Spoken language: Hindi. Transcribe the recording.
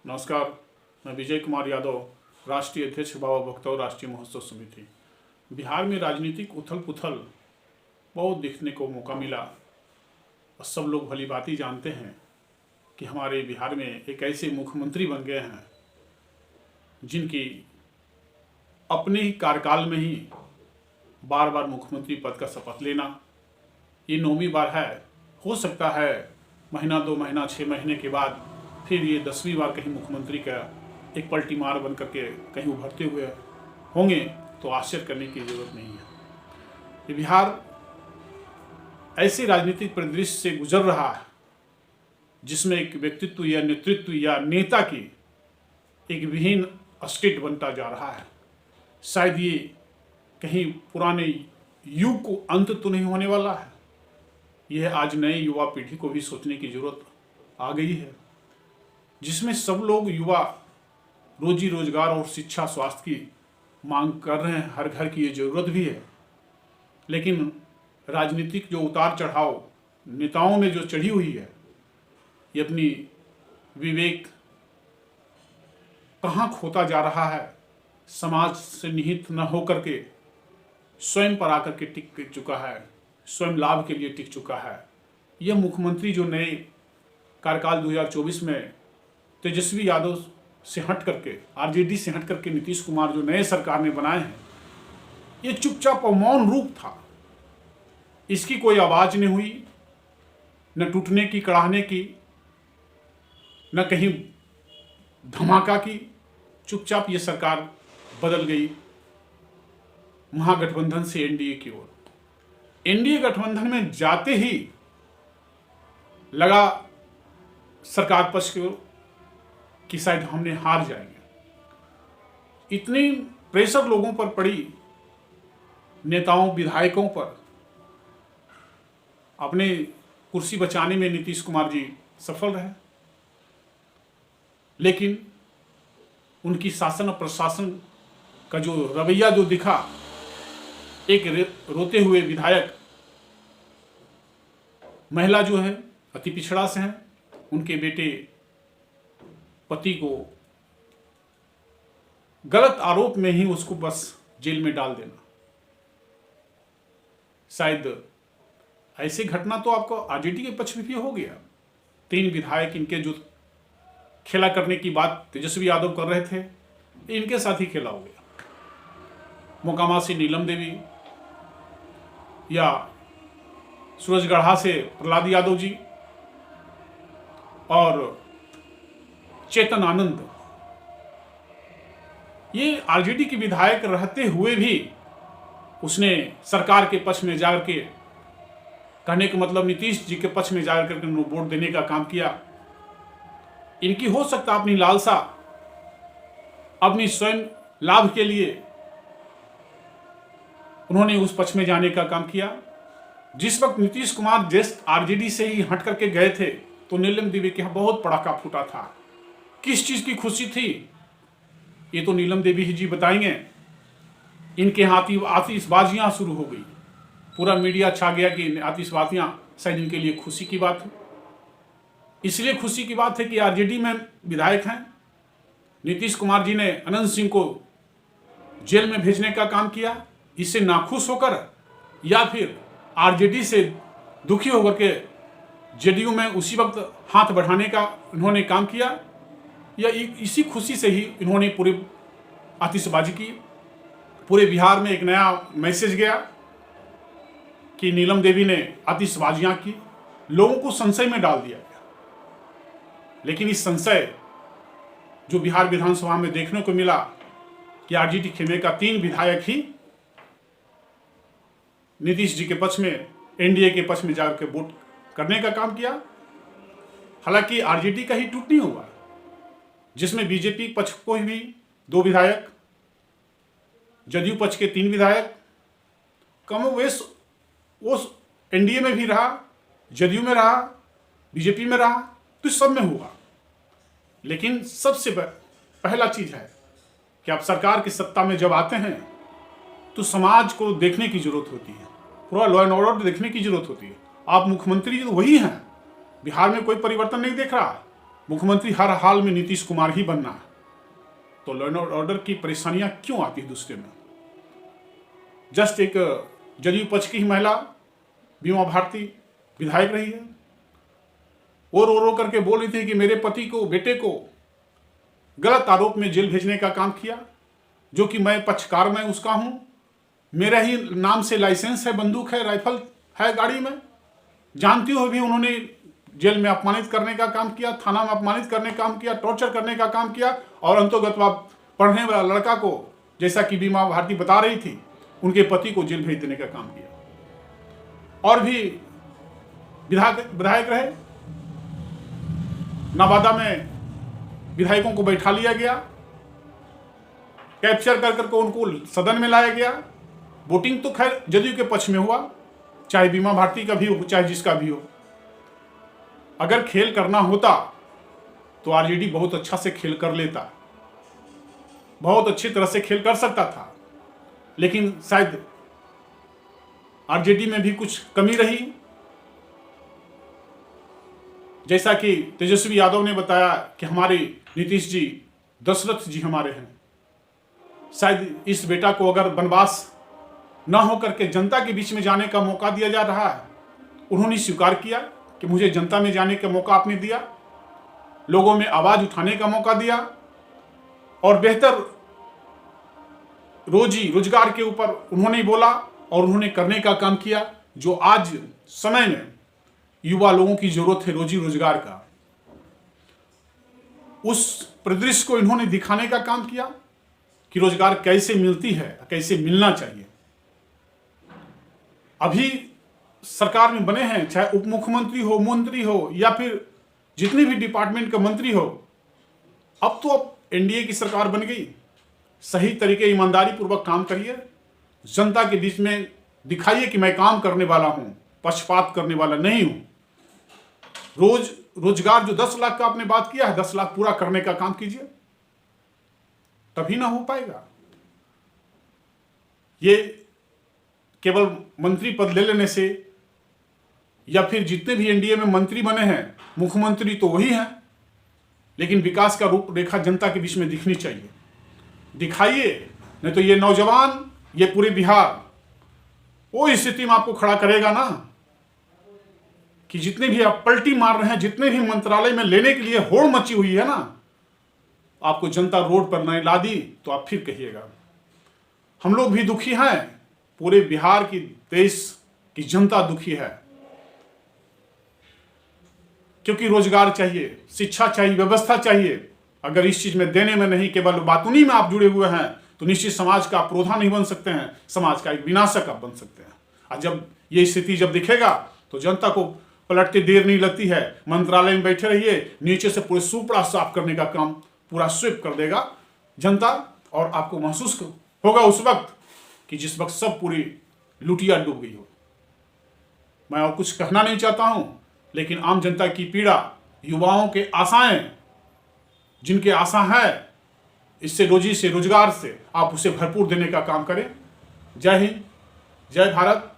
नमस्कार, मैं विजय कुमार यादव, राष्ट्रीय अध्यक्ष बाबा भक्तौर राष्ट्रीय महोत्सव समिति। बिहार में राजनीतिक उथल पुथल बहुत देखने को मौका मिला और सब लोग भली भांति जानते हैं कि हमारे बिहार में एक ऐसे मुख्यमंत्री बन गए हैं जिनकी अपने ही कार्यकाल में ही बार बार मुख्यमंत्री पद का शपथ लेना ये 9वीं बार है। हो सकता है महीना 2 महीना 6 महीने के बाद फिर ये 10वीं बार कहीं मुख्यमंत्री का एक पलटी मार बन करके कहीं उभरते हुए होंगे तो आश्चर्य करने की जरूरत नहीं है। ये बिहार ऐसे राजनीतिक परिदृश्य से गुजर रहा है जिसमें एक व्यक्तित्व या नेतृत्व या नेता की एक विहीन स्टेट बनता जा रहा है। शायद ये कहीं पुराने युग को अंत तो नहीं होने वाला है। यह आज नए युवा पीढ़ी को भी सोचने की जरूरत आ गई है, जिसमें सब लोग युवा रोजी रोजगार और शिक्षा स्वास्थ्य की मांग कर रहे हैं। हर घर की ये जरूरत भी है, लेकिन राजनीतिक जो उतार चढ़ाव नेताओं में जो चढ़ी हुई है, ये अपनी विवेक कहाँ खोता जा रहा है। समाज से निहित न होकर के स्वयं पर आकर के टिक चुका है, स्वयं लाभ के लिए टिक चुका है। यह मुख्यमंत्री जो नए कार्यकाल 2024 में तेजस्वी यादव से हट करके, आरजेडी से हट करके नीतीश कुमार जो नए सरकार ने बनाए हैं, ये चुपचाप और मौन रूप था। इसकी कोई आवाज नहीं हुई, न टूटने की, कड़ाहने की, न कहीं धमाका की। चुपचाप ये सरकार बदल गई महागठबंधन से एनडीए की ओर। एनडीए गठबंधन में जाते ही लगा सरकार पक्ष की शायद हमने हार जाएंगे। इतनी प्रेशर लोगों पर पड़ी, नेताओं विधायकों पर। अपने कुर्सी बचाने में नीतीश कुमार जी सफल रहे, लेकिन उनकी शासन और प्रशासन का जो रवैया जो दिखा, एक रोते हुए विधायक, महिला जो है अति पिछड़ा से हैं, उनके बेटे पति को गलत आरोप में ही उसको बस जेल में डाल देना। शायद ऐसी घटना तो आपको आरजेडी के पक्ष में भी हो गया। 3 विधायक इनके जो खेला करने की बात तेजस्वी यादव कर रहे थे, इनके साथ ही खेला हो गया। मोकामा से नीलम देवी या सूरजगढ़ा से प्रहलाद यादव जी और चेतन आनंद, ये आरजेडी के विधायक रहते हुए भी उसने सरकार के पक्ष में जाकर के, कहने का मतलब नीतीश जी के पक्ष में जाकर के वोट देने का काम किया। इनकी हो सकता अपनी लालसा, अपनी स्वयं लाभ के लिए उन्होंने उस पक्ष में जाने का काम किया। जिस वक्त नीतीश कुमार जस्ट आरजेडी से ही हट करके गए थे तो नीलम देवी के यहाँ बहुत पड़ाका फूटा था। किस चीज की खुशी थी ये तो नीलम देवी ही जी बताएंगे। इनके यहाँ आतिशबाजियां शुरू हो गई, पूरा मीडिया छा गया कि आतिशबाजियां शायद इनके लिए खुशी की बात है। इसलिए खुशी की बात है कि आरजेडी में विधायक हैं। नीतीश कुमार जी ने अनंत सिंह को जेल में भेजने का काम किया। इससे नाखुश होकर या फिर आरजेडी से दुखी होकर के जेडीयू में उसी वक्त हाथ बढ़ाने का इन्होंने काम किया, या इसी खुशी से ही इन्होंने पूरी आतिशबाजी की। पूरे बिहार में एक नया मैसेज गया कि नीलम देवी ने आतिशबाजियां की, लोगों को संशय में डाल दिया गया। लेकिन इस संशय जो बिहार विधानसभा में देखने को मिला कि आरजेडी खेमे का 3 विधायक ही नीतीश जी के पक्ष में, एनडीए के पक्ष में जाकर के वोट करने का काम किया। हालांकि आरजेडी का ही टूट नहीं हुआ, जिसमें बीजेपी पक्ष को भी 2 विधायक, जदयू पक्ष के 3 विधायक, कमोवेश वो एनडीए में भी रहा, जदयू में रहा, बीजेपी में रहा, तो सब में हुआ। लेकिन सबसे पहला चीज है कि आप सरकार की सत्ता में जब आते हैं तो समाज को देखने की जरूरत होती है, पूरा लॉ एंड ऑर्डर देखने की जरूरत होती है। आप मुख्यमंत्री तो वही हैं, बिहार में कोई परिवर्तन नहीं देख रहा। मुख्यमंत्री हर हाल में नीतीश कुमार ही बनना है, तो लॉ एंड ऑर्डर की परेशानियां क्यों आती है दूसरे में? जस्ट एक जदयू पक्ष की ही महिला बीमा भारती विधायक रही है, वो रो करके बोल रही थी कि मेरे पति को, बेटे को गलत आरोप में जेल भेजने का काम किया, जो कि मैं पक्षकार में उसका हूं, मेरा ही नाम से लाइसेंस है, बंदूक है, राइफल है गाड़ी में, जानती हुए भी उन्होंने जेल में अपमानित करने का काम किया, थाना में अपमानित करने का काम किया, टॉर्चर करने का काम किया, और अंतोगत्वा पढ़ने वाला लड़का को, जैसा कि बीमा भारती बता रही थी, उनके पति को जेल भेज देने का काम किया। और भी विधायक रहे, नवादा में विधायकों को बैठा लिया गया, कैप्चर कर करके उनको सदन में लाया गया। वोटिंग तो खैर जदयू के पक्ष में हुआ, चाहे बीमा भारती का भी हो, चाहे जिसका भी हो। अगर खेल करना होता तो आरजेडी बहुत अच्छा से खेल कर लेता, बहुत अच्छी तरह से खेल कर सकता था, लेकिन शायद आरजेडी में भी कुछ कमी रही। जैसा कि तेजस्वी यादव ने बताया कि हमारे नीतीश जी दशरथ जी हमारे हैं, शायद इस बेटा को अगर वनवास न होकर के जनता के बीच में जाने का मौका दिया जा रहा है, उन्होंने स्वीकार किया कि मुझे जनता में जाने का मौका आपने दिया, लोगों में आवाज उठाने का मौका दिया, और बेहतर रोजी रोजगार के ऊपर उन्होंने बोला और उन्होंने करने का काम किया, जो आज समय में युवा लोगों की जरूरत है रोजी रोजगार का। उस परिदृश्य को इन्होंने दिखाने का काम किया कि रोजगार कैसे मिलती है, कैसे मिलना चाहिए। अभी सरकार में बने हैं, चाहे उप मुख्यमंत्री हो, मंत्री हो, या फिर जितने भी डिपार्टमेंट का मंत्री हो, अब एनडीए की सरकार बन गई। सही तरीके, ईमानदारी पूर्वक काम करिए, जनता के बीच में दिखाइए कि मैं काम करने वाला हूं, पक्षपात करने वाला नहीं हूं। रोजगार जो 10 लाख का आपने बात किया है, 10 लाख पूरा करने का काम कीजिए, तभी ना हो पाएगा। ये केवल मंत्री पद ले लेने से, या फिर जितने भी एनडीए में मंत्री बने हैं, मुख्यमंत्री तो वही हैं, लेकिन विकास का रूपरेखा जनता के बीच में दिखनी चाहिए। दिखाइए, नहीं तो ये नौजवान, ये पूरे बिहार वो स्थिति में आपको खड़ा करेगा ना कि जितने भी आप पलटी मार रहे हैं, जितने भी मंत्रालय में लेने के लिए होड़ मची हुई है ना, आपको जनता रोड पर नहीं ला दी तो आप फिर कहिएगा। हम लोग भी दुखी हैं, पूरे बिहार की, देश की जनता दुखी है, क्योंकि रोजगार चाहिए, शिक्षा चाहिए, व्यवस्था चाहिए। अगर इस चीज में देने में नहीं, केवल बातूनी में आप जुड़े हुए हैं, तो निश्चित समाज का प्रोधा नहीं बन सकते हैं, समाज का एक विनाशक आप बन सकते हैं। और जब ये स्थिति जब दिखेगा तो जनता को पलटते देर नहीं लगती है। मंत्रालय में बैठे रहिए, नीचे से पूरे सुपड़ा साफ करने का काम पूरा स्वीप कर देगा जनता, और आपको महसूस होगा उस वक्त कि जिस वक्त सब पूरी लुटिया डूब गई हो। मैं और कुछ कहना नहीं चाहता हूं, लेकिन आम जनता की पीड़ा, युवाओं के आशाएं, जिनके आशा है इससे रोजी से, रोजगार से, आप उसे भरपूर देने का काम करें। जय हिंद, जय भारत।